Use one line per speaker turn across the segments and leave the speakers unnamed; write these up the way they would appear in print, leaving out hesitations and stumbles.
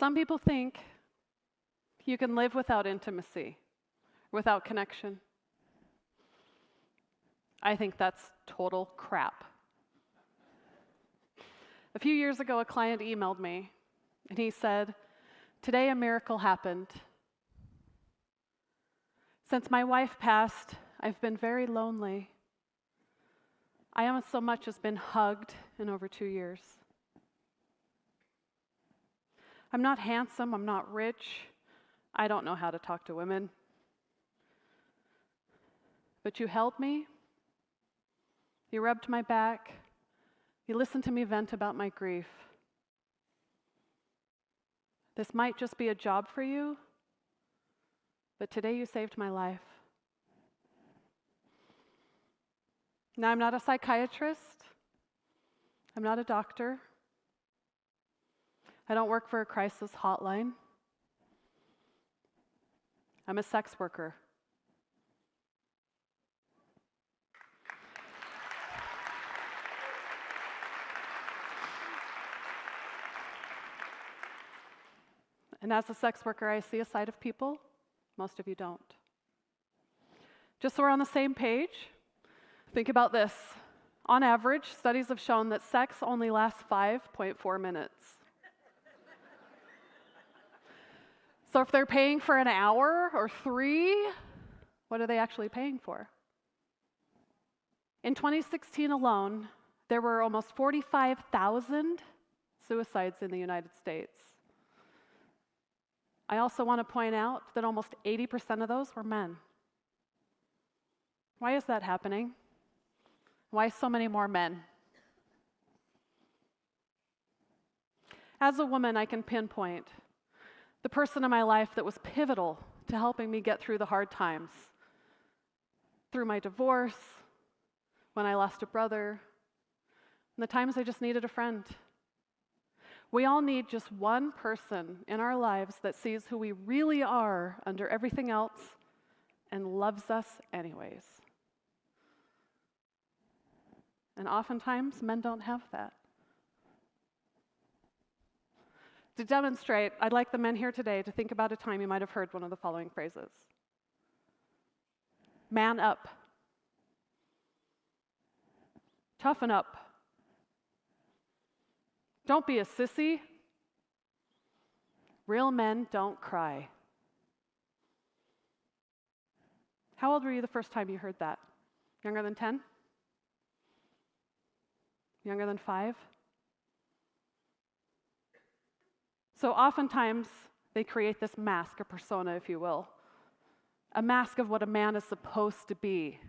Some people think you can live without intimacy, without connection. I think that's total crap. A few years ago, a client emailed me, and he said, "Today a miracle happened. Since my wife passed, I've been very lonely. I haven't so much as been hugged in over 2 years. I'm not handsome, I'm not rich, I don't know how to talk to women. But you held me, you rubbed my back, you listened to me vent about my grief. This might just be a job for you, but today you saved my life." Now, I'm not a psychiatrist. I'm not a doctor. I don't work for a crisis hotline. I'm a sex worker. And as a sex worker, I see a side of people most of you don't. Just so we're on the same page, think about this. On average, studies have shown that sex only lasts 5.4 minutes. So if they're paying for an hour or 3, what are they actually paying for? In 2016 alone, there were almost 45,000 suicides in the United States. I also want to point out that almost 80% of those were men. Why is that happening? Why so many more men? As a woman, I can pinpoint the person in my life that was pivotal to helping me get through the hard times. Through my divorce, when I lost a brother, and the times I just needed a friend. We all need just one person in our lives that sees who we really are under everything else and loves us anyways. And oftentimes, men don't have that. To demonstrate, I'd like the men here today to think about a time you might have heard one of the following phrases. Man up. Toughen up. Don't be a sissy. Real men don't cry. How old were you the first time you heard that? Younger than 10? Younger than 5? So oftentimes, they create this mask, a persona, if you will. A mask of what a man is supposed to be.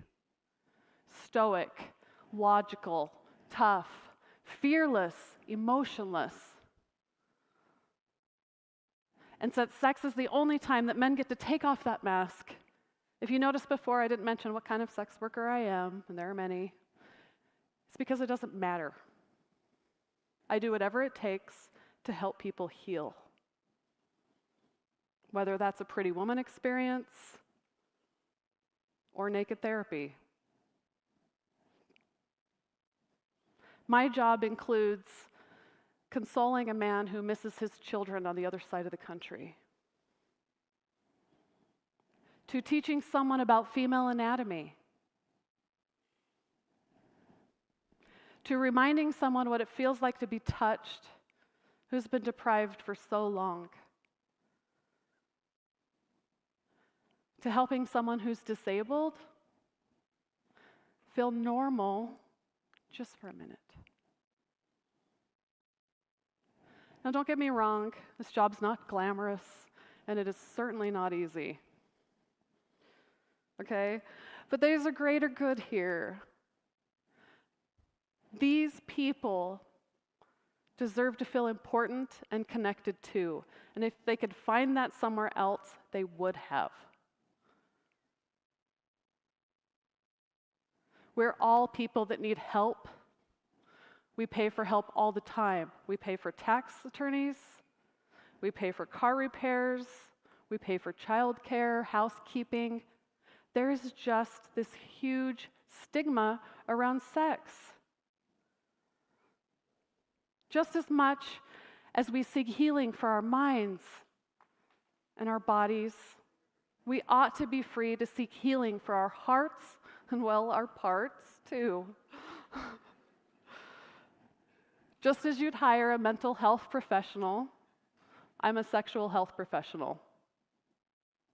Stoic, logical, tough, fearless, emotionless. And since sex is the only time that men get to take off that mask, if you noticed before, I didn't mention what kind of sex worker I am, and there are many. It's because it doesn't matter. I do whatever it takes to help people heal. Whether that's a pretty woman experience or naked therapy. My job includes consoling a man who misses his children on the other side of the country, to teaching someone about female anatomy, to reminding someone what it feels like to be touched who's been deprived for so long, to helping someone who's disabled feel normal just for a minute. Now, don't get me wrong, this job's not glamorous, and it is certainly not easy. Okay? But there's a greater good here. These people deserve to feel important and connected to. And if they could find that somewhere else, they would have. We're all people that need help. We pay for help all the time. We pay for tax attorneys. We pay for car repairs. We pay for childcare, housekeeping. There's just this huge stigma around sex. Just as much As we seek healing for our minds and our bodies, we ought to be free to seek healing for our hearts and, well, our parts too. Just as you'd hire a mental health professional, I'm a sexual health professional,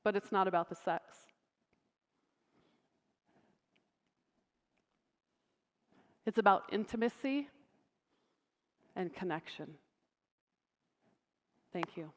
but it's not about the sex. It's about intimacy and connection. Thank you.